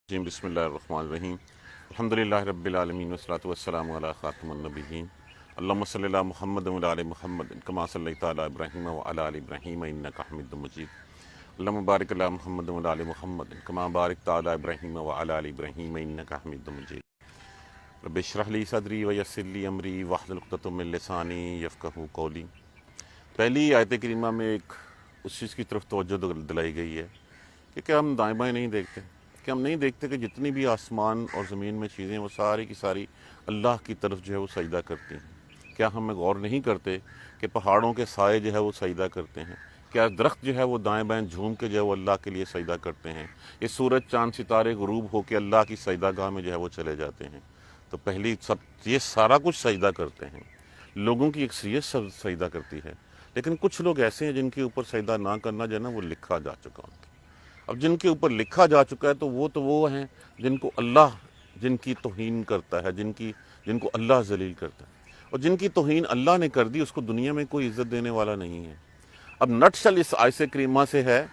جی بسم اللہ الرحمن الرحیم الحمدللہ رب العالمین والصلاة والسلام علی خاتم النبیین اللہم صلی علی محمد وعلی آل محمد کما صلیت علی ابراہیم وعلی آل ابراہیم انک حمید مجید اللہم بارک علی محمد وعلی آل محمد کما بارکت علی ابراہیم وعلی آل ابراہیم انک حمید مجید رب اشرح لی صدری ویسر لی امری واحلل عقدۃ من لسانی یفقہوا قولی۔ پہلی آیت کریمہ میں اس چیز کی طرف توجہ دلائی گئی ہے کہ کیا ہم دائیں بائیں نہیں دیکھتے، کہ ہم نہیں دیکھتے کہ جتنی بھی آسمان اور زمین میں چیزیں وہ ساری کی ساری اللہ کی طرف جو ہے وہ سجدہ کرتی ہیں۔ کیا ہم غور نہیں کرتے کہ پہاڑوں کے سائے جو ہے وہ سجدہ کرتے ہیں، کیا درخت جو ہے وہ دائیں بائیں جھوم کے جو ہے وہ اللہ کے لیے سجدہ کرتے ہیں، یہ سورج چاند ستارے غروب ہو کے اللہ کی سجدہ گاہ میں جو ہے وہ چلے جاتے ہیں۔ تو پہلی یہ سارا کچھ سجدہ کرتے ہیں، لوگوں کی اکثریت سجدہ کرتی ہے، لیکن کچھ لوگ ایسے ہیں جن کے اوپر سجدہ نہ کرنا جو ہے نا وہ لکھا جا چکا ان کے۔ اب جن کے اوپر لکھا جا چکا ہے تو وہ ہیں جن کو اللہ جن کی توہین کرتا ہے، جن کو اللہ ذلیل کرتا ہے، اور جن کی توہین اللہ نے کر دی اس کو دنیا میں کوئی عزت دینے والا نہیں ہے۔ اب نٹشل اس آیت کریمہ سے ہے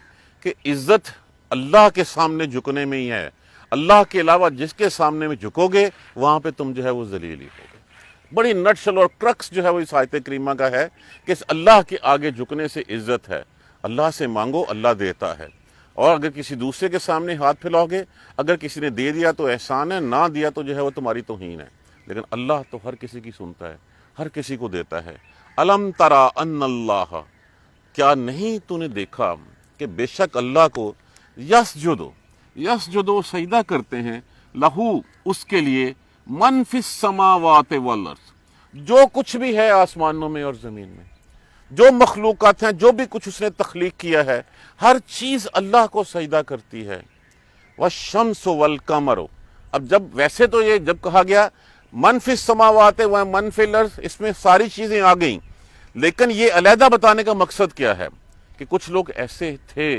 کہ عزت اللہ کے سامنے جھکنے میں ہی ہے، اللہ کے علاوہ جس کے سامنے میں جھکو گے وہاں پہ تم جو ہے وہ ذلیل ہی ہوگے۔ بڑی نٹشل اور کرکس جو ہے وہ اس آیت کریمہ کا ہے کہ اس اللہ کے آگے جھکنے سے عزت ہے۔ اللہ سے مانگو، اللہ دیتا ہے، اور اگر کسی دوسرے کے سامنے ہاتھ پھیلاؤ گے، اگر کسی نے دے دیا تو احسان ہے، نہ دیا تو جو ہے وہ تمہاری توہین ہے، لیکن اللہ تو ہر کسی کی سنتا ہے، ہر کسی کو دیتا ہے۔ الم ترا ان اللہ، کیا نہیں تو نے دیکھا کہ بے شک اللہ کو یسجدو سجدہ کرتے ہیں، لہو اس کے لیے، من فی السماوات والارض جو کچھ بھی ہے آسمانوں میں اور زمین میں، جو مخلوقات ہیں، جو بھی کچھ اس نے تخلیق کیا ہے، ہر چیز اللہ کو سجدہ کرتی ہے۔ والشمس والقمر، اب جب ویسے تو یہ جب کہا گیا من فی السماوات و من فی الارض، اس میں ساری چیزیں آ گئیں، لیکن یہ علیحدہ بتانے کا مقصد کیا ہے کہ کچھ لوگ ایسے تھے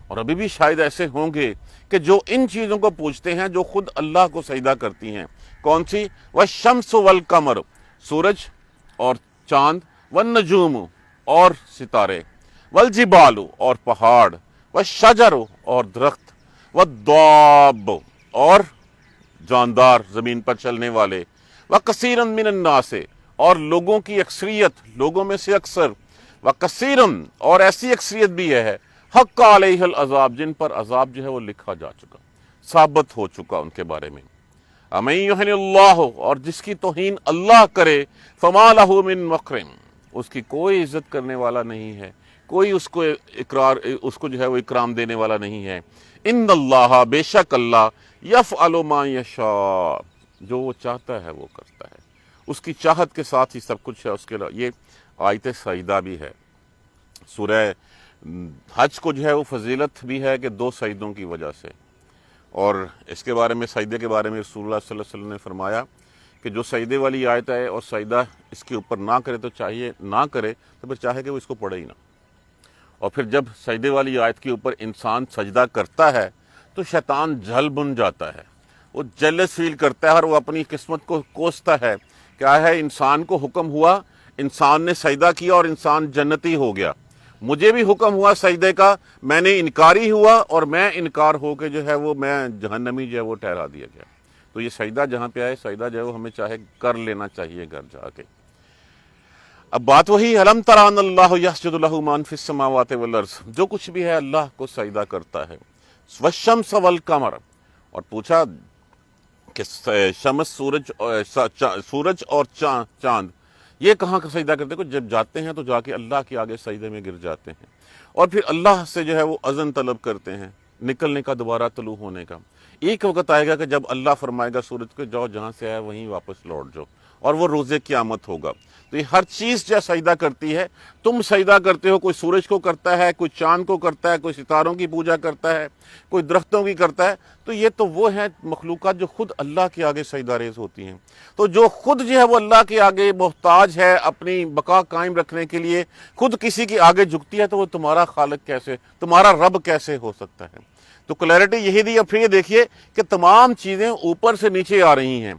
اور ابھی بھی شاید ایسے ہوں گے کہ جو ان چیزوں کو پوجتے ہیں جو خود اللہ کو سجدہ کرتی ہیں۔ کون سی؟ والشمس والقمر، سورج اور چاند، والنجوم اور ستارے، والجبال اور پہاڑ، والشجر اور درخت، والدواب اور جاندار زمین پر چلنے والے، وکثیر من الناس اور لوگوں کی اکثریت، لوگوں میں سے اکثر، وکثیر اور ایسی اکثریت بھی ہے حق علیہ العذاب جن پر عذاب جو ہے وہ لکھا جا چکا، ثابت ہو چکا ان کے بارے میں۔ امن یہن اللہ، اور جس کی توہین اللہ کرے، فما لہ من مکرم، اس کی کوئی عزت کرنے والا نہیں ہے، کوئی اس کو جو ہے وہ اکرام دینے والا نہیں ہے۔ ان اللہ، بے شک اللہ، یفعل ما یشاء، جو وہ چاہتا ہے وہ کرتا ہے، اس کی چاہت کے ساتھ ہی سب کچھ ہے۔ اس کے یہ آیت سجدہ بھی ہے۔ سورہ حج کو جو ہے وہ فضیلت بھی ہے کہ 2 سجدوں کی وجہ سے، اور اس کے بارے میں سجدے کے بارے میں رسول اللہ صلی اللہ علیہ وسلم نے فرمایا کہ جو سجدے والی آیت ہے اور سجدہ اس کے اوپر نہ کرے تو چاہیے نہ کرے، تو پھر چاہے کہ وہ اس کو پڑھے ہی نہ۔ اور پھر جب سجدے والی آیت کے اوپر انسان سجدہ کرتا ہے تو شیطان جھل بن جاتا ہے، وہ جیلس فیل کرتا ہے اور وہ اپنی قسمت کو کوستا ہے۔ کیا ہے؟ انسان کو حکم ہوا، انسان نے سجدہ کیا اور انسان جنتی ہو گیا، مجھے بھی حکم ہوا سجدے کا، میں نے انکاری ہوا اور میں انکار ہو کے جو ہے وہ میں جہنمی جو ہے وہ ٹھہرا دیا گیا۔ تو یہ سجدہ جہاں پہ آئے، سجدہ جو ہے وہ ہمیں چاہے کر لینا چاہیے گھر جا کے۔ اب بات وہی، الم تر ان اللہ یسجد لہ من فی السماوات والارض، جو کچھ بھی ہے اللہ کو سجدہ کرتا ہے۔ والشمس والقمر، اور پوچھا کہ شمس سورج اور چاند یہ کہاں کا سجدہ کرتے ہیں؟ جب جاتے ہیں تو جا کے اللہ کے آگے سجدے میں گر جاتے ہیں، اور پھر اللہ سے جو ہے وہ اذن طلب کرتے ہیں نکلنے کا، دوبارہ طلوع ہونے کا۔ ایک وقت آئے گا کہ جب اللہ فرمائے گا سورج کو جاؤ جہاں سے آیا وہیں واپس لوٹ جاؤ، اور وہ روز قیامت ہوگا۔ تو یہ ہر چیز جو سجدہ کرتی ہے، تم سجدہ کرتے ہو، کوئی سورج کو کرتا ہے، کوئی چاند کو کرتا ہے، کوئی ستاروں کی پوجا کرتا ہے، کوئی درختوں کی کرتا ہے، تو یہ تو وہ ہیں مخلوقات جو خود اللہ کے آگے سجدہ ریز ہوتی ہیں۔ تو جو خود جو ہے وہ اللہ کے آگے محتاج ہے اپنی بقا قائم رکھنے کے لیے، خود کسی کے آگے جھکتی ہے، تو وہ تمہارا خالق کیسے، تمہارا رب کیسے ہو سکتا ہے؟ تو کلیئرٹی یہی دی۔ اب پھر یہ دیکھیے کہ تمام چیزیں اوپر سے نیچے آ رہی ہیں،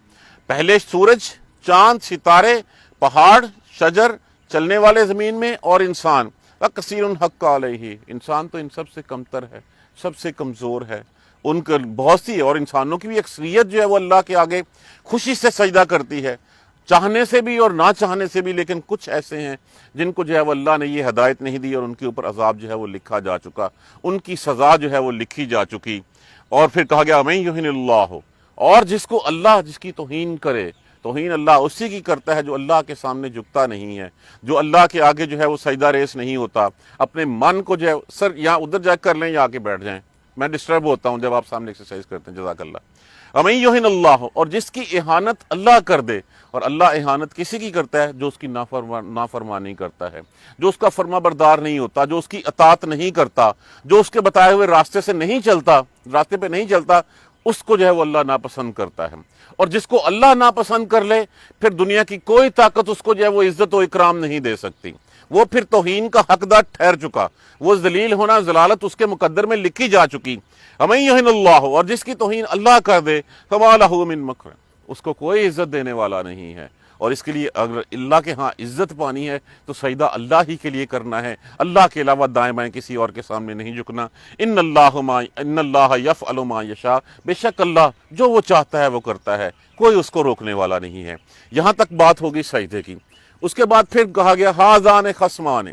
پہلے سورج، چاند، ستارے، پہاڑ، شجر، چلنے والے زمین میں، اور انسان، وَكَثِيرٌ حَقَّ عَلَيْهِ، انسان تو ان سب سے کمتر ہے، سب سے کمزور ہے۔ ان کے بہت سی اور انسانوں کی بھی اکثریت جو ہے وہ اللہ کے آگے خوشی سے سجدہ کرتی ہے، چاہنے سے بھی اور نہ چاہنے سے بھی، لیکن کچھ ایسے ہیں جن کو جو ہے وہ اللہ نے یہ ہدایت نہیں دی اور ان کے اوپر عذاب جو ہے وہ لکھا جا چکا، ان کی سزا جو ہے وہ لکھی جا چکی۔ اور پھر کہا گیا من یہن اللہ، اور جس کو اللہ جس کی توہین کرے، توہین اللہ اسی کی کرتا ہے جو اللہ کے سامنے جھکتا نہیں ہے، جو اللہ کے آگے جو ہے وہ سجدہ ریز نہیں ہوتا، اپنے من کو جو ہے سر یہاں ادھر جا کر لیں یا آ کے بیٹھ جائیں، میں ڈسٹرب ہوتا ہوں جب آپ سامنے ایکسرسائز کرتے ہیں، جزاک اللہ۔ امن یہن اللہ، اور جس کی اہانت اللہ کر دے، اور اللہ اہانت کسی کی کرتا ہے جو اس کی نافرمانی کرتا ہے، جو اس کا فرما بردار نہیں ہوتا، جو اس کی اطاعت نہیں کرتا، جو اس کے بتائے ہوئے راستے سے نہیں چلتا، راستے پہ نہیں چلتا، اس کو جو ہے وہ اللہ ناپسند کرتا ہے۔ اور جس کو اللہ ناپسند کر لے، پھر دنیا کی کوئی طاقت اس کو جو ہے وہ عزت و اکرام نہیں دے سکتی، وہ پھر توہین کا حقدار ٹھہر چکا، وہ ذلیل ہونا، ذلالت اس کے مقدر میں لکھی جا چکی۔ امن یہن اللہ، اور جس کی توہین اللہ کر دے، فما لہ من مکرم، اس کو کوئی عزت دینے والا نہیں ہے۔ اور اس کے لیے اگر اللہ کے ہاں عزت پانی ہے تو سجدہ اللہ ہی کے لیے کرنا ہے، اللہ کے علاوہ دائیں بائیں کسی اور کے سامنے نہیں جھکنا۔ ان اللہ یفعل ما یشاء، بے شک اللہ جو وہ چاہتا ہے وہ کرتا ہے، کوئی اس کو روکنے والا نہیں ہے۔ یہاں تک بات ہوگی سجدے کی۔ اس کے بعد پھر کہا گیا ہذان خصمان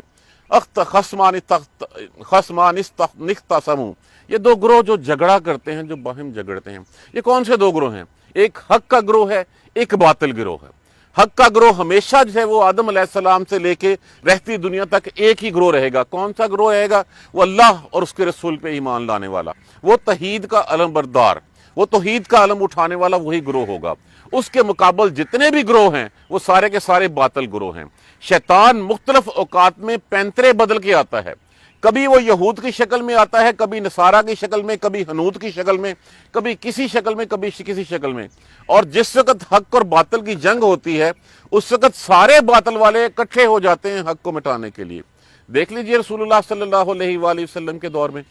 اختصموا، یہ دو گروہ جو جھگڑا کرتے ہیں، جو باہم جھگڑتے ہیں۔ یہ کون سے دو گروہ ہیں؟ ایک حق کا گروہ ہے، ایک باطل گروہ ہے۔ حق کا گروہ ہمیشہ جو ہے وہ آدم علیہ السلام سے لے کے رہتی دنیا تک ایک ہی گروہ رہے گا۔ کون سا گروہ رہے گا؟ وہ اللہ اور اس کے رسول پہ ایمان لانے والا، وہ توحید کا علم بردار، وہ توحید کا علم اٹھانے والا وہی گروہ ہوگا۔ اس کے مقابل جتنے بھی گروہ ہیں وہ سارے کے سارے باطل گروہ ہیں۔ شیطان مختلف اوقات میں پینترے بدل کے آتا ہے، کبھی وہ یہود کی شکل میں آتا ہے، کبھی نصارہ کی شکل میں، کبھی حنود کی شکل میں، کبھی کسی شکل میں، کبھی کسی شکل میں۔ اور جس وقت حق اور باطل کی جنگ ہوتی ہے اس وقت سارے باطل والے اکٹھے ہو جاتے ہیں حق کو مٹانے کے لیے۔ دیکھ لیجئے رسول اللہ صلی اللہ علیہ وآلہ وسلم کے دور میں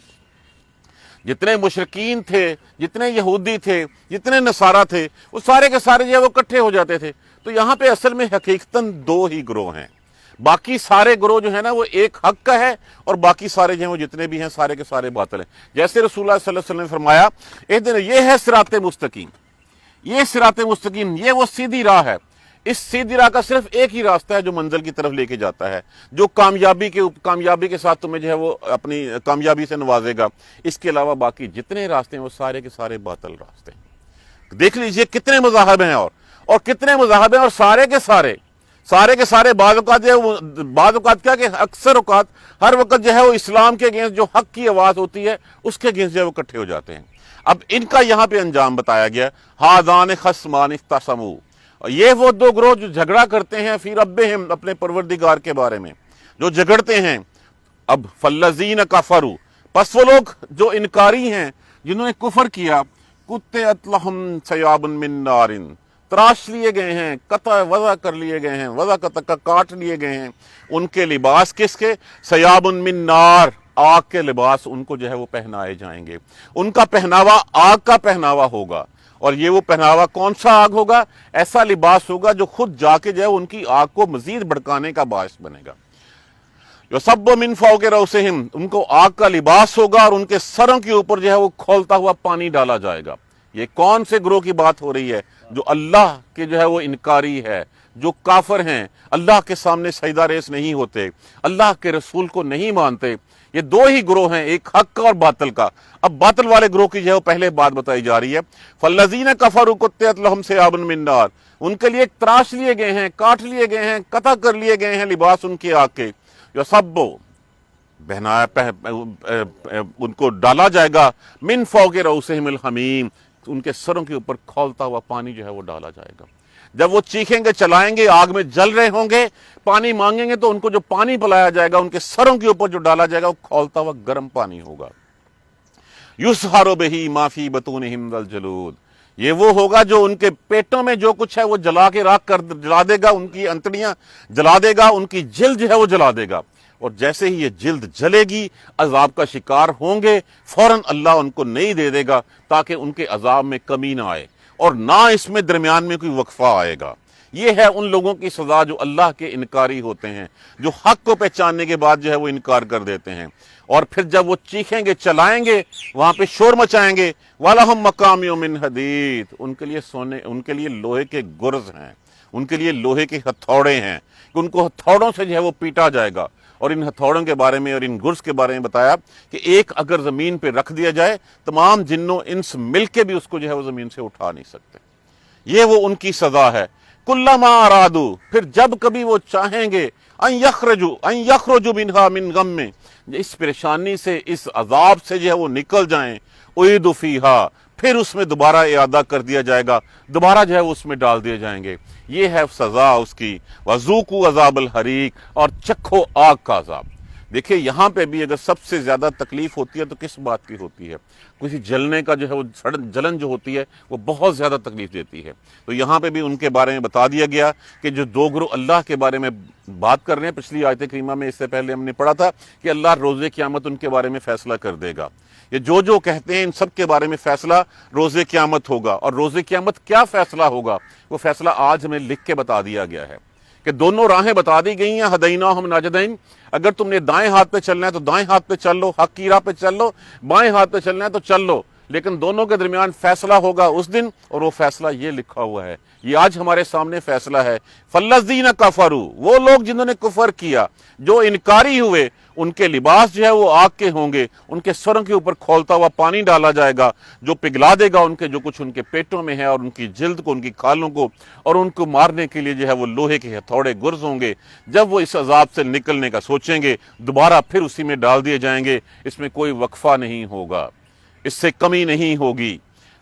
جتنے مشرکین تھے، جتنے یہودی تھے، جتنے نصارہ تھے، وہ سارے کے سارے جو ہے وہ اکٹھے ہو جاتے تھے۔ تو یہاں پہ اصل میں حقیقتاً دو ہی گروہ ہیں، باقی سارے گروہ جو ہے نا وہ ایک حق کا ہے، اور باقی سارے جو ہیں وہ جتنے بھی ہیں سارے کے سارے باطل ہیں۔ جیسے رسول اللہ صلی اللہ علیہ وسلم نے فرمایا ایک دن، یہ ہے صراط مستقیم، یہ صراط مستقیم، یہ وہ سیدھی راہ ہے۔ اس سیدھی راہ کا صرف ایک ہی راستہ ہے جو منزل کی طرف لے کے جاتا ہے، جو کامیابی کے ساتھ تمہیں جو ہے وہ اپنی کامیابی سے نوازے گا۔ اس کے علاوہ باقی جتنے راستے ہیں وہ سارے کے سارے باطل راستے ہیں۔ دیکھ لیجئے کتنے مذاہب ہیں اور کتنے مذاہب ہیں، اور سارے کے سارے بعض اوقات کیا کہ اکثر اوقات ہر وقت جو ہے وہ اسلام کے اگینسٹ جو حق کی آواز ہوتی ہے اس کے اگینسٹ جو ہے وہ اکٹھے ہو جاتے ہیں۔ اب ان کا یہاں پہ انجام بتایا گیا، ہذان خصمان اختصموا، یہ وہ دو گروہ جو جھگڑا کرتے ہیں فی ربہم، اپنے پروردگار کے بارے میں جو جھگڑتے ہیں۔ اب فالذین کفروا، پس وہ لوگ جو انکاری ہیں، جنہوں نے کفر کیا، قطعت لہم ثیاب من نار، تراش لیے گئے ہیں، قطع وضع کر لیے گئے ہیں، وضع قطع کاٹ لیے گئے ہیں ان کے لباس، کس کے؟ ثیاب من نار، آگ کے لباس ان کو جو ہے وہ پہنائے جائیں گے۔ ان کا پہناوا آگ کا پہناوا ہوگا، اور یہ وہ پہناوا کون سا آگ ہوگا؟ ایسا لباس ہوگا جو خود جا کے جو ہے ان کی آگ کو مزید بھڑکانے کا باعث بنے گا۔ یصب من فوق رؤسہم، ان کو آگ کا لباس ہوگا اور ان کے سروں کے اوپر جو ہے وہ کھولتا ہوا پانی ڈالا جائے گا۔ یہ کون سے گروہ کی بات ہو رہی ہے؟ جو اللہ کے جو ہے وہ انکاری ہے، جو کافر ہیں، اللہ کے سامنے سجدہ ریز نہیں ہوتے، اللہ کے رسول کو نہیں مانتے۔ یہ دو ہی گروہ ہیں، ایک حق کا اور باطل کا۔ اب باطل والے گروہ کی جو ہے وہ پہلے بات بتائی جا رہی ہے، فالذین کفروا قطعت لہم ثیاب من نار، ان کے لیے تراش لیے گئے ہیں، کاٹ لیے گئے ہیں، قطع کر لیے گئے ہیں لباس ان کے آگ کے، یصب ان کو ڈالا جائے گا، من فوق رؤسہم الحمیم، ان کے سروں کے اوپر کھولتا ہوا پانی جو ہے وہ ڈالا جائے گا۔ جب وہ چیخیں گے، چلائیں گے، آگ میں جل رہے ہوں گے، پانی مانگیں گے تو ان کو جو پانی پلایا جائے گا ان کے سروں کے اوپر جو ڈالا جائے گا وہ کھولتا ہوا گرم پانی ہوگا۔ یسحر بہ ما فی بطونہم والجلود، یہ وہ ہوگا جو ان کے پیٹوں میں جو کچھ ہے وہ جلا کے راکھ کر جلا دے گا، ان کی انتڑیاں جلا دے گا، ان کی جلد جو ہے وہ جلا دے گا۔ اور جیسے ہی یہ جلد جلے گی، عذاب کا شکار ہوں گے، فوراً اللہ ان کو نہیں دے دے گا تاکہ ان کے عذاب میں کمی نہ آئے، اور نہ اس میں درمیان میں کوئی وقفہ آئے گا۔ یہ ہے ان لوگوں کی سزا جو اللہ کے انکاری ہوتے ہیں، جو حق کو پہچاننے کے بعد جو ہے وہ انکار کر دیتے ہیں، اور پھر جب وہ چیخیں گے، چلائیں گے، وہاں پہ شور مچائیں گے، وَلَهُمْ مَقَامِعُ مِنْ حَدِيدٍ، ان کے لیے لوہے کے گرز ہیں، ان کے لیے لوہے کے ہتھوڑے ہیں کہ ان کو ہتھوڑوں سے جو ہے وہ پیٹا جائے گا۔ اور ان ہتھوڑوں کے بارے میں اور ان گرز کے بارے میں بتایا کہ ایک اگر زمین پہ رکھ دیا جائے، تمام جنوں انس مل کے بھی اس کو جو ہے وہ زمین سے اٹھا نہیں سکتے۔ یہ وہ ان کی سزا ہے۔ کلما ارادو، پھر جب کبھی وہ چاہیں گے، ان یخرجوا منہا من غم، اس پریشانی سے، اس عذاب سے جو ہے وہ نکل جائیں، اعیدوا فیہا، پھر اس میں دوبارہ اعادہ کر دیا جائے گا، دوبارہ جو ہے اس میں ڈال دیے جائیں گے۔ یہ ہے سزا اس کی۔ وذوقوا عذاب الحریق، اور چکھو آگ کا عذاب۔ دیکھیں یہاں پہ بھی اگر سب سے زیادہ تکلیف ہوتی ہے تو کس بات کی ہوتی ہے؟ کسی جلنے کا جو ہے وہ جلن جو ہوتی ہے وہ بہت زیادہ تکلیف دیتی ہے۔ تو یہاں پہ بھی ان کے بارے میں بتا دیا گیا کہ جو دو گروہ اللہ کے بارے میں بات کر رہے ہیں، پچھلی آیت کریمہ میں اس سے پہلے ہم نے پڑھا تھا کہ اللہ روز قیامت ان کے بارے میں فیصلہ کر دے گا۔ یہ جو کہتے ہیں ان سب کے بارے میں فیصلہ روز قیامت ہوگا، اور روز قیامت کیا فیصلہ ہوگا وہ فیصلہ آج ہمیں لکھ کے بتا دیا گیا ہے کہ دونوں راہیں بتا دی گئی ہیں، ہدیناہم نجدین، اگر تم نے دائیں ہاتھ پہ چلنا ہے تو دائیں ہاتھ پہ چل لو، حق کی راہ پہ چل لو، بائیں ہاتھ پہ چلنا ہے تو چل لو، لیکن دونوں کے درمیان فیصلہ ہوگا اس دن، اور وہ فیصلہ یہ لکھا ہوا ہے، یہ آج ہمارے سامنے فیصلہ ہے۔ فالذین کفروا، وہ لوگ جنہوں نے کفر کیا، جو انکاری ہوئے، ان کے لباس جو ہے وہ آگ کے ہوں گے، ان کے سروں کے اوپر کھولتا ہوا پانی ڈالا جائے گا جو پگھلا دے گا ان کے جو کچھ ان کے پیٹوں میں ہے، اور ان کی جلد کو، ان کی کھالوں کو، اور ان کو مارنے کے لیے جو ہے وہ لوہے کے ہتھوڑے گرز ہوں گے۔ جب وہ اس عذاب سے نکلنے کا سوچیں گے، دوبارہ پھر اسی میں ڈال دیے جائیں گے، اس میں کوئی وقفہ نہیں ہوگا، اس سے کمی نہیں ہوگی۔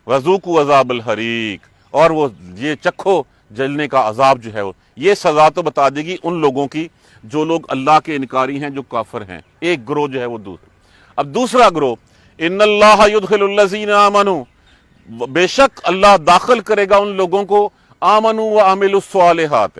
وذوقوا عذاب الحریق، اور وہ یہ چکھو جلنے کا عذاب جو ہے وہ، یہ سزا تو بتا دے گی ان لوگوں کی جو لوگ اللہ کے انکاری ہیں، جو کافر ہیں۔ ایک گروہ جو ہے وہ اب دوسرا گروہ، ان اللہ یدخل الذین آمنوا، بے شک اللہ داخل کرے گا ان لوگوں کو، آمنوا وعملوا الصالحات،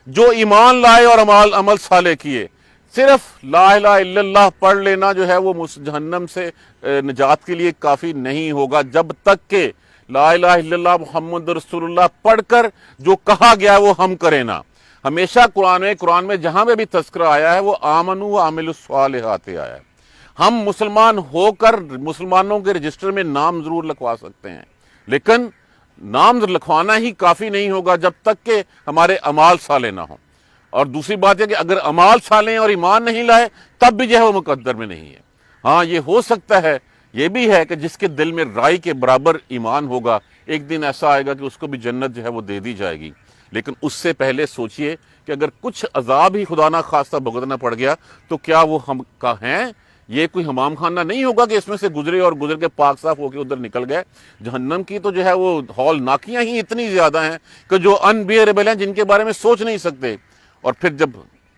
جو ایمان لائے اور عمل صالح کیے۔ صرف لا الہ الا اللہ پڑھ لینا جو ہے وہ جہنم سے نجات کے لیے کافی نہیں ہوگا، جب تک کہ لا الہ الا اللہ محمد رسول اللہ پڑھ کر جو کہا گیا ہے وہ ہم کریں نا۔ ہمیشہ قرآن میں جہاں پہ بھی تذکرہ آیا ہے وہ آمنوا وعملوا الصالحات آیا ہے۔ ہم مسلمان ہو کر مسلمانوں کے رجسٹر میں نام ضرور لکھوا سکتے ہیں، لیکن نام لکھوانا ہی کافی نہیں ہوگا جب تک کہ ہمارے اعمال صالح نہ ہوں۔ اور دوسری بات ہے کہ اگر اعمال صالح ہیں اور ایمان نہیں لائے تب بھی جو ہے وہ مقدر میں نہیں ہے۔ ہاں یہ ہو سکتا ہے، یہ بھی ہے کہ جس کے دل میں رائی کے برابر ایمان ہوگا، ایک دن ایسا آئے گا کہ اس کو بھی جنت جو ہے وہ دے دی جائے گی۔ لیکن اس سے پہلے سوچئے کہ اگر کچھ عذاب ہی خدا نہ خواستہ بھگتنا پڑ گیا تو کیا وہ ہم کا ہیں؟ یہ کوئی حمام خانہ نہیں ہوگا کہ اس میں سے گزرے اور گزر کے پاک صاف ہو کے ادھر نکل گئے۔ جہنم کی تو جو ہے وہ ہول ناکیاں ہی اتنی زیادہ ہیں کہ جو انبیئربل ہیں، جن کے بارے میں سوچ نہیں سکتے۔ اور پھر جب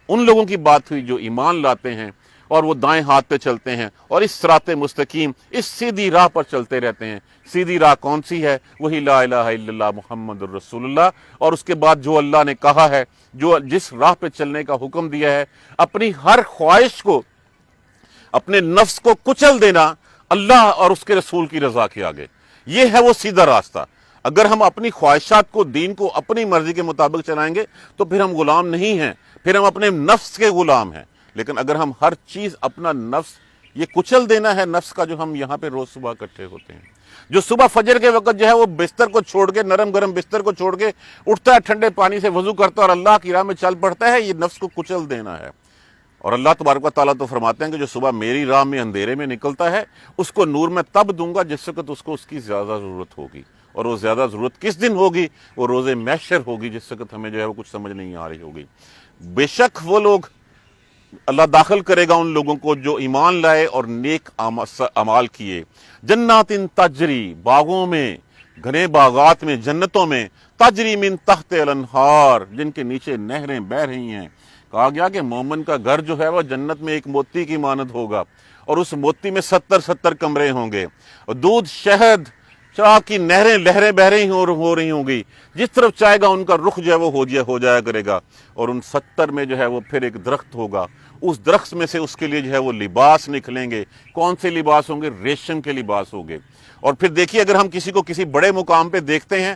ان لوگوں کی بات ہوئی جو ایمان لاتے ہیں اور وہ دائیں ہاتھ پہ چلتے ہیں اور اس صراط مستقیم، اس سیدھی راہ پر چلتے رہتے ہیں، سیدھی راہ کون سی ہے؟ وہی لا الہ الا اللہ محمد الرسول اللہ، اور اس کے بعد جو اللہ نے کہا ہے، جو جس راہ پہ چلنے کا حکم دیا ہے، اپنی ہر خواہش کو، اپنے نفس کو کچل دینا اللہ اور اس کے رسول کی رضا کے آگے، یہ ہے وہ سیدھا راستہ۔ اگر ہم اپنی خواہشات کو، دین کو اپنی مرضی کے مطابق چلائیں گے تو پھر ہم غلام نہیں ہیں، پھر ہم اپنے نفس کے غلام ہیں۔ لیکن اگر ہم ہر چیز اپنا نفس، یہ کچل دینا ہے نفس کا، جو ہم یہاں پہ روز صبح اکٹھے ہوتے ہیں، جو صبح فجر کے وقت جو ہے وہ بستر کو چھوڑ کے، نرم گرم بستر کو چھوڑ کے اٹھتا ہے، ٹھنڈے پانی سے وضو کرتا ہے اور اللہ کی راہ میں چل پڑتا ہے، یہ نفس کو کچل دینا ہے۔ اور اللہ تبارک و تعالیٰ تو فرماتے ہیں کہ جو صبح میری راہ میں اندھیرے میں نکلتا ہے اس کو نور میں تب دوں گا جس وقت اس کو اس کی زیادہ ضرورت ہوگی، اور وہ زیادہ ضرورت کس دن ہوگی؟ وہ روز محشر ہوگی، جس وقت ہمیں جو ہے وہ کچھ سمجھ نہیں آ رہی ہوگی۔ بے شک وہ لوگ، اللہ داخل کرے گا ان لوگوں کو جو ایمان لائے اور نیک اعمال کیے، جنات تجری، باغوں میں، گھنے باغات میں، جنتوں میں، تجری من تحت الانہار، جن کے نیچے نہریں بہہ رہی ہیں۔ کہا گیا کہ مومن کا گھر جو ہے وہ جنت میں ایک موتی کی مانند ہوگا، اور اس موتی میں 70 کمرے ہوں گے، اور دودھ، شہد، شراب کی نہریں، لہریں بہ رہی ہو رہی ہوں گی، جس طرف چاہے گا ان کا رخ جو ہے وہ ہو جایا کرے گا۔ اور ان 70 میں جو ہے وہ پھر ایک درخت ہوگا، اس درخت میں سے اس کے لیے جو ہے وہ لباس نکلیں گے۔ کون سے لباس ہوں گے؟ ریشم کے لباس ہوں گے۔ اور پھر دیکھیے، اگر ہم کسی کو کسی بڑے مقام پہ دیکھتے ہیں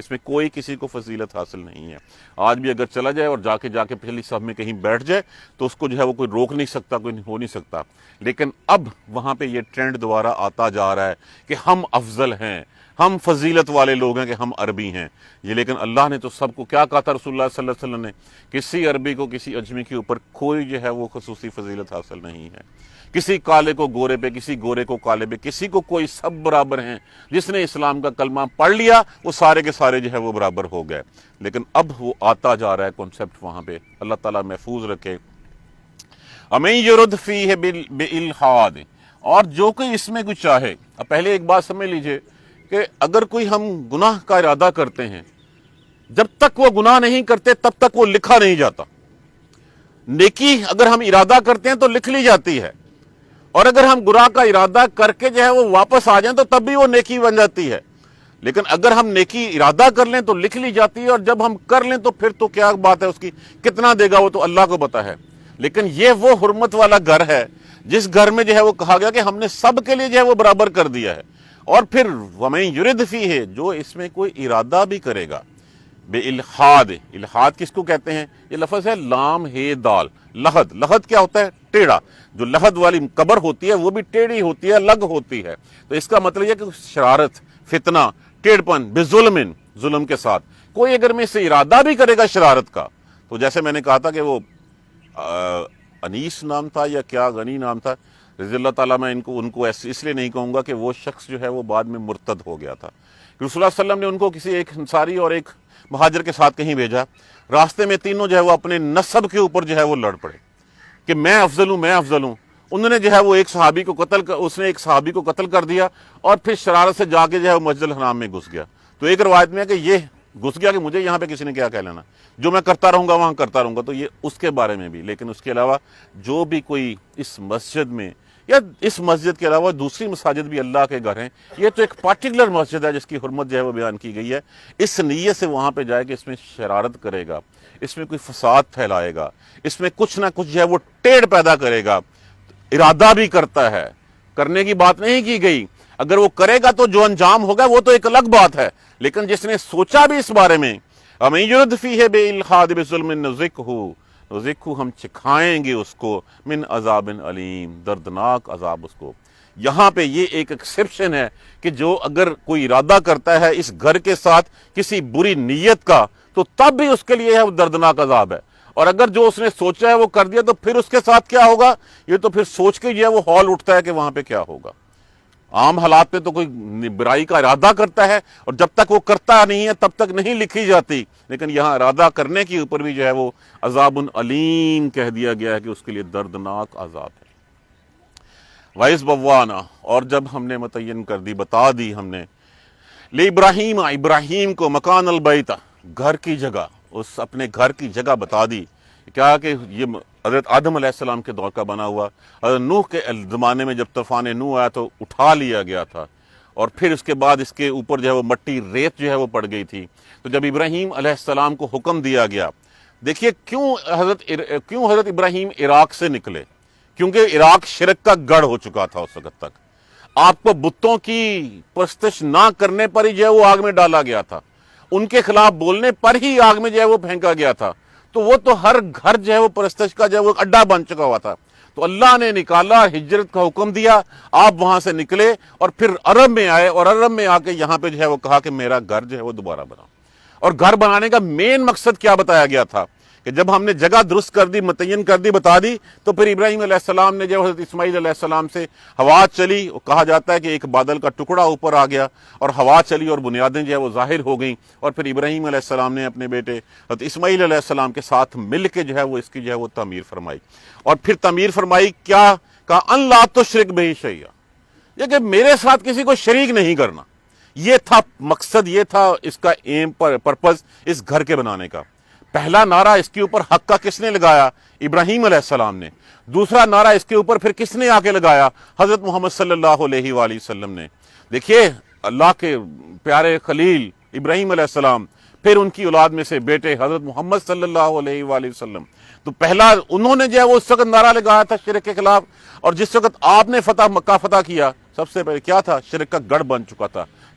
اس میں کوئی کسی کو فضیلت حاصل نہیں ہے۔ آج بھی اگر چلا جائے اور جا کے پچھلی صف میں کہیں بیٹھ جائے تو اس کو جو ہے وہ کوئی روک نہیں سکتا، کوئی ہو نہیں سکتا۔ لیکن اب وہاں پہ یہ ٹرینڈ دوبارہ آتا جا رہا ہے کہ ہم افضل ہیں، ہم فضیلت والے لوگ ہیں کہ ہم عربی ہیں یہ۔ لیکن اللہ نے تو سب کو کیا کہا تھا رسول اللہ صلی اللہ علیہ وسلم نے، کسی عربی کو کسی اجمی کے اوپر کوئی جو ہے وہ خصوصی فضیلت حاصل نہیں ہے، کسی کالے کو گورے پہ، کسی گورے کو کالے پہ، کسی کو کوئی، سب برابر ہیں۔ جس نے اسلام کا کلمہ پڑھ لیا وہ سارے کے سارے جو ہے وہ برابر ہو گئے۔ لیکن اب وہ آتا جا رہا ہے کنسپٹ وہاں پہ، اللہ تعالیٰ محفوظ رکھے۔ اَمَن یُرِدْ فِیہ بِالْإِلْحَادِ، اور جو کوئی اس میں کچھ چاہے۔ اب پہلے ایک بات سمجھ لیجئے کہ اگر کوئی ہم گناہ کا ارادہ کرتے ہیں، جب تک وہ گناہ نہیں کرتے تب تک وہ لکھا نہیں جاتا۔ نیکی اگر ہم ارادہ کرتے ہیں تو لکھ لی جاتی ہے، اور اگر ہم گناہ کا ارادہ کر کے جو ہے وہ واپس آ جائیں تو تب بھی وہ نیکی بن جاتی ہے۔ لیکن اگر ہم نیکی ارادہ کر لیں تو لکھ لی جاتی ہے، اور جب ہم کر لیں تو پھر تو کیا بات ہے، اس کی کتنا دے گا وہ تو اللہ کو پتا ہے۔ لیکن یہ وہ حرمت والا گھر ہے جس گھر میں جو ہے وہ کہا گیا کہ ہم نے سب کے لیے جو ہے وہ برابر کر دیا ہے۔ اور پھر وَمَن یُرِدْ فِیہ، جو اس میں کوئی ارادہ بھی کرے گا، بِالْحَادِ، الحاد کس کو کہتے ہیں؟ یہ لفظ ہے لام ہے دال، لحد۔ لحد کیا ہوتا ہے؟ ٹیڑھا۔ جو لحد والی قبر ہوتی ہے وہ بھی ٹیڑھی ہوتی ہے، لگ ہوتی ہے۔ تو اس کا مطلب یہ کہ شرارت، فتنہ، ٹیڑھپن، بظلم، ظلم کے ساتھ کوئی اگر میں سے ارادہ بھی کرے گا شرارت کا، تو جیسے میں نے کہا تھا کہ وہ انیس نام تھا یا کیا غنی نام تھا رضی اللہ تعالیٰ، میں ان کو اس لیے نہیں کہوں گا کہ وہ شخص جو ہے وہ بعد میں مرتد ہو گیا تھا۔ رسول اللہ صلی اللہ علیہ وسلم نے ان کو کسی ایک انصاری اور ایک مہاجر کے ساتھ کہیں بھیجا، راستے میں تینوں جو ہے وہ اپنے نسب کے اوپر جو ہے وہ لڑ پڑے کہ میں افضل ہوں، میں افضل ہوں۔ انہوں نے جو ہے وہ ایک صحابی کو اس نے ایک صحابی کو قتل کر دیا، اور پھر شرارت سے جا کے جو ہے وہ مسجد الحرام میں گھس گیا۔ تو ایک روایت میں ہے کہ یہ گھس گیا کہ مجھے یہاں پہ کسی نے کیا کہہ لینا، جو میں کرتا رہوں گا وہاں کرتا رہوں گا۔ تو یہ اس کے بارے میں بھی۔ لیکن اس کے علاوہ جو بھی کوئی اس مسجد میں یا اس مسجد کے علاوہ دوسری مساجد بھی اللہ کے گھر ہیں، یہ تو ایک پارٹیکولر مسجد ہے جس کی حرمت جو ہے وہ بیان کی گئی ہے، اس نیت سے وہاں پہ جائے کہ اس میں شرارت کرے گا، اس میں کوئی فساد پھیلائے گا، اس میں کچھ نہ کچھ جو ہے وہ ٹیڑھ پیدا کرے گا، ارادہ بھی کرتا ہے، کرنے کی بات نہیں کی گئی۔ اگر وہ کرے گا تو جو انجام ہوگا وہ تو ایک الگ بات ہے، لیکن جس نے سوچا بھی اس بارے میں، اَمَن یُرِدْ فِیہ بِالْإِلْحَادِ بِظُلْمٍ نُذِقْهُ، ہم چکھائیں گے اس کو، من عذاب علیم، دردناک عذاب اس کو۔ یہاں پہ یہ ایک ایکسیپشن ہے کہ جو اگر کوئی ارادہ کرتا ہے اس گھر کے ساتھ کسی بری نیت کا، تو تب بھی اس کے لیے ہے وہ دردناک عذاب ہے۔ اور اگر جو اس نے سوچا ہے وہ کر دیا تو پھر اس کے ساتھ کیا ہوگا، یہ تو پھر سوچ کے جو ہے وہ ہال اٹھتا ہے کہ وہاں پہ کیا ہوگا۔ عام حالات میں تو کوئی برائی کا ارادہ کرتا ہے اور جب تک وہ کرتا نہیں ہے تب تک نہیں لکھی جاتی، لیکن یہاں ارادہ کرنے کے اوپر بھی جو ہے وہ عذاب علیم کہہ دیا گیا ہے کہ اس کے لیے دردناک عذاب ہے۔ وَإِذْ بَوَّأْنَا، اور جب ہم نے متعین کر دی، بتا دی ہم نے، لِإِبْرَاہِیمَ، ابراہیم کو، مکان البیت، گھر کی جگہ، اس اپنے گھر کی جگہ بتا دی۔ کیا کہ یہ حضرت آدم علیہ السلام کے دور کا بنا ہوا، حضرت نوح کے زمانے میں جب طوفان نوح آیا تو اٹھا لیا گیا تھا، اور پھر اس کے بعد اس کے اوپر جو ہے وہ مٹی، ریت جو ہے وہ پڑ گئی تھی۔ تو جب ابراہیم علیہ السلام کو حکم دیا گیا، دیکھیے کیوں حضرت ابراہیم عراق سے نکلے، کیونکہ عراق شرک کا گڑھ ہو چکا تھا اس وقت تک۔ آپ کو بتوں کی پرستش نہ کرنے پر ہی جو ہے وہ آگ میں ڈالا گیا تھا، ان کے خلاف بولنے پر ہی آگ میں جو ہے وہ پھینکا گیا تھا۔ تو وہ تو ہر گھر جو ہے وہ پرستش کا جو ہے وہ اڈا بن چکا ہوا تھا۔ تو اللہ نے نکالا، ہجرت کا حکم دیا، آپ وہاں سے نکلے اور پھر عرب میں آئے، اور عرب میں آ کے یہاں پہ جو ہے وہ کہا کہ میرا گھر جو ہے وہ دوبارہ بناؤ۔ اور گھر بنانے کا مین مقصد کیا بتایا گیا تھا کہ جب ہم نے جگہ درست کر دی، متعین کر دی، بتا دی، تو پھر ابراہیم علیہ السلام نے جب حضرت اسماعیل علیہ السلام سے ہوا چلی، کہا جاتا ہے کہ ایک بادل کا ٹکڑا اوپر آ گیا اور ہوا چلی اور بنیادیں جو ہے وہ ظاہر ہو گئیں، اور پھر ابراہیم علیہ السلام نے اپنے بیٹے حضرت اسماعیل علیہ السلام کے ساتھ مل کے جو ہے وہ اس کی جو ہے وہ تعمیر فرمائی۔ اور پھر تعمیر فرمائی کیا؟ کہا ان لا تشرک بہ شیئا، یہ کہ میرے ساتھ کسی کو شریک نہیں کرنا۔ یہ تھا مقصد، یہ تھا اس کا ایم، پرپز اس گھر کے بنانے کا۔ پہلا نعرہ اس کے اوپر حق کا کس نے لگایا؟ ابراہیم علیہ السلام نے۔ دوسرا نعرہ اس کے اوپر پھر کس نے آ کے لگایا؟ حضرت محمد صلی اللہ علیہ وآلہ وسلم نے۔ دیکھیے اللہ کے پیارے خلیل ابراہیم علیہ السلام، پھر ان کی اولاد میں سے بیٹے حضرت محمد صلی اللہ علیہ وآلہ وسلم۔ تو پہلا انہوں نے جو ہے وہ اس وقت نعرہ لگایا تھا شرک کے خلاف، اور جس وقت آپ نے مکہ فتح کیا، سب سے پہلے کیا تھا؟ شرک کا گڑھ بن چکا تھا۔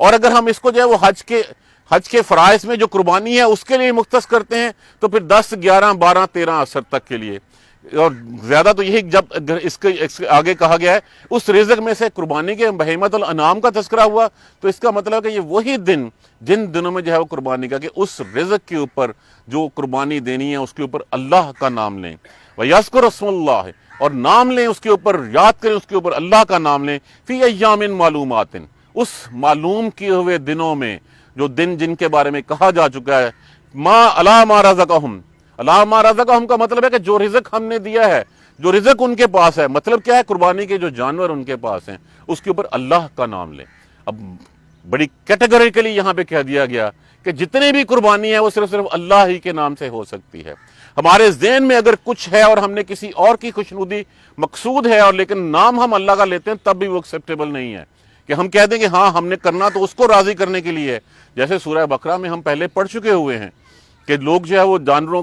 اور اگر ہم اس کو جو ہے وہ حج کے فرائض میں جو قربانی ہے اس کے لیے مختص کرتے ہیں تو پھر 10 11 12 13 عصر تک کے لیے، اور زیادہ تو یہی جب اس کے آگے کہا گیا ہے اس رزق میں سے قربانی کے بہیمت الانعام کا تذکرہ ہوا، تو اس کا مطلب ہے کہ یہ وہی دن جن دنوں میں جو ہے وہ قربانی کا، کہ اس رزق کے اوپر جو قربانی دینی ہے اس کے اوپر اللہ کا نام لیں، وَيَذْكُرُ اسْمَ اللَّهِ، اور نام لیں اس کے اوپر، یاد کریں اس کے اوپر اللہ کا نام لیں، فی ایام معلومات، اس معلوم کیے ہوئے دنوں میں، جو دن جن کے بارے میں کہا جا چکا ہے، علی ما رزقہم، علی ما رزقہم کا مطلب ہے کہ جو رزق ہم نے دیا ہے، جو رزق ان کے پاس ہے، مطلب کیا ہے، قربانی کے جو جانور ان کے پاس ہیں اس کے اوپر اللہ کا نام لیں۔ اب بڑی کیٹیگریکلی یہاں پہ کہہ دیا گیا کہ جتنی بھی قربانی ہے وہ صرف اللہ ہی کے نام سے ہو سکتی ہے۔ ہمارے ذہن میں اگر کچھ ہے اور ہم نے کسی اور کی خوشنودی مقصود ہے اور لیکن نام ہم اللہ کا لیتے ہیں، تب بھی وہ ایکسیپٹیبل نہیں ہے، کہ ہم کہہ دیں کہ ہاں ہم نے کرنا تو اس کو راضی کرنے کے لیے ہے، جیسے سورہ بقرہ میں ہم پہلے پڑھ چکے ہوئے ہیں کہ لوگ جو ہے وہ جانوروں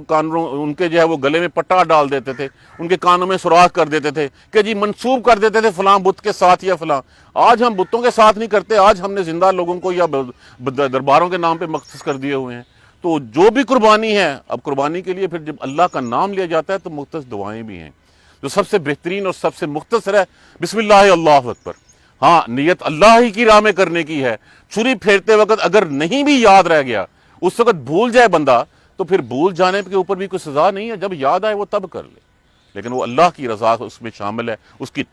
ان کے جو ہے وہ گلے میں پٹا ڈال دیتے تھے، ان کے کانوں میں سوراخ کر دیتے تھے، کہ جی منسوب کر دیتے تھے فلاں بت کے ساتھ یا فلاں۔ آج ہم بتوں کے ساتھ نہیں کرتے، آج ہم نے زندہ لوگوں کو یا درباروں کے نام پہ مختص کر دیے ہوئے ہیں۔ تو جو بھی قربانی ہے، اب قربانی کے لیے پھر جب اللہ کا نام لیا جاتا ہے تو مختص دعائیں بھی ہیں، جو سب سے بہترین اور سب سے مختصر ہے بسم اللہ اللہ اکبر۔ ہاں نیت اللہ ہی کی راہ میں کرنے کی ہے۔ چھری پھیرتے وقت اگر نہیں بھی یاد رہ گیا، اس وقت بھول جائے بندہ، تو پھر بھول جانے کے اوپر بھی کوئی سزا نہیں ہے، جب یاد آئے وہ تب کر لے، لیکن وہ اللہ کی رضا اس میں شامل ہے، اس کی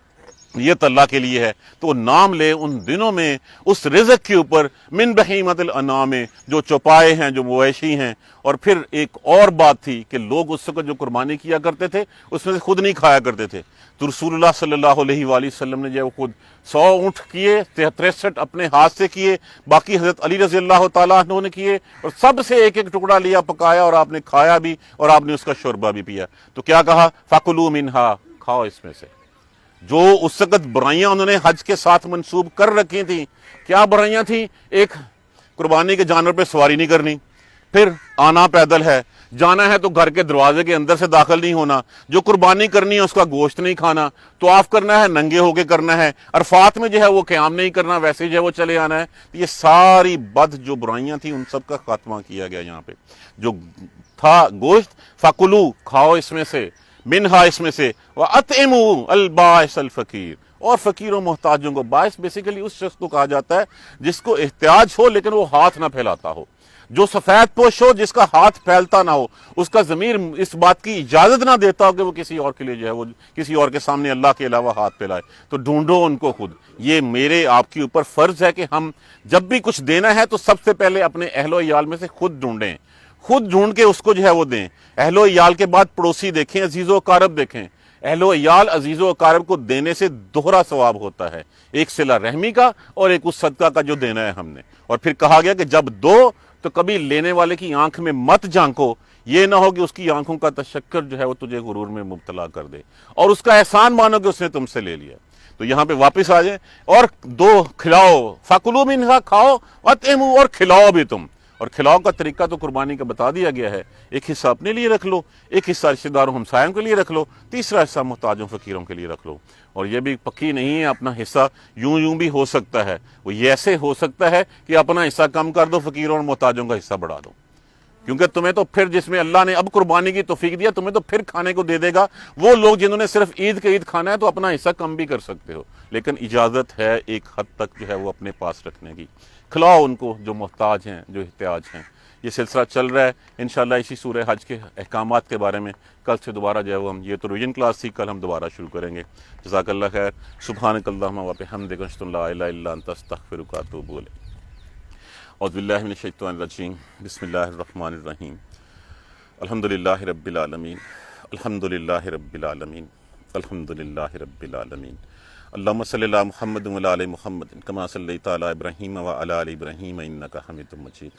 نیت اللہ کے لیے ہے، تو وہ نام لے ان دنوں میں اس رزق کے اوپر، من بہیمت الانعام، جو چوپائے ہیں، جو مویشی ہیں۔ اور پھر ایک اور بات تھی کہ لوگ اس وقت جو قربانی کیا کرتے تھے اس میں سے خود نہیں کھایا کرتے تھے، تو رسول اللہ صلی اللہ علیہ وآلہ وسلم نے جو خود 100 اونٹ کیے، 63 اپنے ہاتھ سے کیے، باقی حضرت علی رضی اللہ تعالیٰ عنہ نے کیے، اور سب سے ایک ایک ٹکڑا لیا، پکایا، اور آپ نے کھایا بھی اور آپ نے اس کا شوربہ بھی پیا۔ تو کیا کہا، فَكُلُوا مِنْهَا، کھاؤ اس میں سے۔ جو اس وقت برائیاں انہوں نے حج کے ساتھ منسوب کر رکھی تھیں، کیا برائیاں تھیں؟ ایک، قربانی کے جانور پہ سواری نہیں کرنی، پھر آنا پیدل ہے، جانا ہے تو گھر کے دروازے کے اندر سے داخل نہیں ہونا، جو قربانی کرنی ہے اس کا گوشت نہیں کھانا، طواف کرنا ہے ننگے ہو کے کرنا ہے، عرفات میں جو ہے وہ قیام نہیں کرنا، ویسے جو ہے وہ چلے آنا ہے۔ یہ ساری بد جو برائیاں تھیں ان سب کا خاتمہ کیا گیا یہاں پہ۔ جو تھا گوشت، فَكُلُوا، کھاؤ اس میں سے، منہا، اس میں سے، وَأَطْعِمُوا الْبَائِسَ الْفَقِيرَ، اور فقیروں محتاجوں کو۔ باعث بیسیکلی اس شخص کو کہا جاتا ہے جس کو احتیاج ہو لیکن وہ ہاتھ نہ پھیلاتا ہو، جو سفید پوش ہو، جس کا ہاتھ پھیلتا نہ ہو، اس کا ضمیر اس بات کی اجازت نہ دیتا ہو کہ وہ کسی اور کے لیے جو ہے وہ کسی اور کے سامنے اللہ کے علاوہ ہاتھ پھیلائے، تو ڈھونڈو ان کو خود۔ یہ میرے آپ کے اوپر فرض ہے کہ ہم جب بھی کچھ دینا ہے تو سب سے پہلے اپنے اہل و عیال میں سے خود ڈھونڈیں، خود ڈھونڈ کے اس کو جو ہے وہ دیں۔ اہل و عیال کے بعد پڑوسی دیکھیں، عزیز و اقارب دیکھیں۔ اہل و عیال، عزیز و اقارب کو دینے سے دوہرا ثواب ہوتا ہے، ایک صلہ رحمی کا اور ایک اس صدقہ کا جو دینا ہے ہم نے۔ اور پھر کہا گیا کہ جب دو تو کبھی لینے والے کی آنکھ میں مت جھانکو، یہ نہ ہو کہ اس کی آنکھوں کا تشکر جو ہے وہ تجھے غرور میں مبتلا کر دے، اور اس کا احسان مانو کہ اس نے تم سے لے لیا۔ تو یہاں پہ واپس آ جائیں، اور دو کھلاؤ، فَكُلُوا مِنْهَا، کھاؤ، وَأَطْعِمُوا، اور کھلاؤ بھی تم۔ اور کھلاؤ کا طریقہ تو قربانی کا بتا دیا گیا ہے، ایک حصہ اپنے لیے رکھ لو، ایک حصہ رشتہ داروں ہمسایوں کے لیے رکھ لو، تیسرا حصہ محتاجوں فقیروں کے لیے رکھ لو۔ اور یہ بھی پکی نہیں ہے، اپنا حصہ یوں بھی ہو سکتا ہے، وہ یہ ایسے ہو سکتا ہے کہ اپنا حصہ کم کر دو، فقیروں اور محتاجوں کا حصہ بڑھا دو، کیونکہ تمہیں تو پھر جس میں اللہ نے اب قربانی کی توفیق دیا، تمہیں تو پھر کھانے کو دے دے گا۔ وہ لوگ جنہوں نے صرف عید کے عید کھانا ہے تو اپنا حصہ کم بھی کر سکتے ہو، لیکن اجازت ہے ایک حد تک جو ہے وہ اپنے پاس رکھنے کی۔ کھلاؤ ان کو جو محتاج ہیں، جو احتیاج ہیں۔ یہ سلسلہ چل رہا ہے، انشاءاللہ اسی سورہ حج کے احکامات کے بارے میں کل سے دوبارہ جو ہے وہ یہ تو ریویژن کلاس تھی، کل ہم دوبارہ شروع کریں گے۔ جزاک اللہ خیر۔ سبحانک اللہم وبحمدک، اشہد ان لا الہ الا انت، استغفرک واتوب الیک۔ اعوذ باللہ من الشیطان الرجیم، بسم اللہ الرحمن الرحیم۔ الحمدللہ رب العالمین، الحمدللہ رب العالمین، الحمدللہ رب العالمین۔ اللہم صلی علی محمد وعلی آل محمد کما صلیت علی ابراہیم وعلی آل ابراہیم انک حمید مجید۔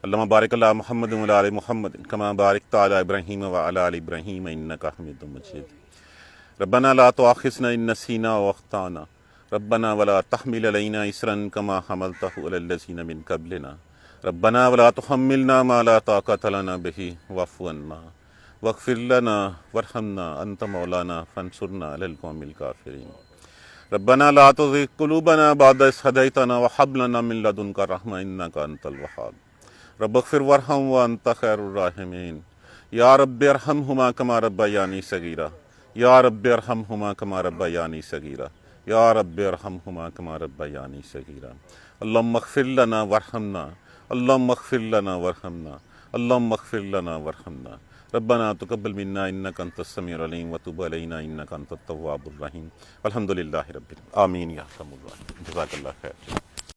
اللہم بارک علی محمد وعلی آل محمد کما بارکت علی ابراہیم وعلی آل ابراہیم انک حمید مجید۔ ربنا لا تؤاخذنا ان نسینا واخطانا، ربنا ولا تحمل علینا اصرا کما حملتہ علی الذین من قبلنا، ربنا ولا تحملنا ما لا طاقۃ لنا بہ واعف عنا واغفر لنا وارحمنا انت مولانا فانصرنا علی القوم الکافرین۔ ربنا لا تزغ قلوبنا بعد إذ هديتنا وهب لنا من لدنك رحمة إنك أنت الوهاب رب اغفر وارحم وأنت خير الراحمين یا رب ارحمہما کما ربیانی صغیرا یا رب ارحمہما کما ربیانی صغیرا یا رب ارحمہما کما ربیانی صغیرا اللہم اغفر لنا وارحمنا اللہم اغفر لنا وارحمنا اللہم اغفر لنا وارحمنا ربنا تقبل منا انک انت السمیع العلیم وتب علینا انک انت التواب الرحیم الحمدللہ رب العالمین آمین یا ارحم الراحمین جزاک اللہ خیر.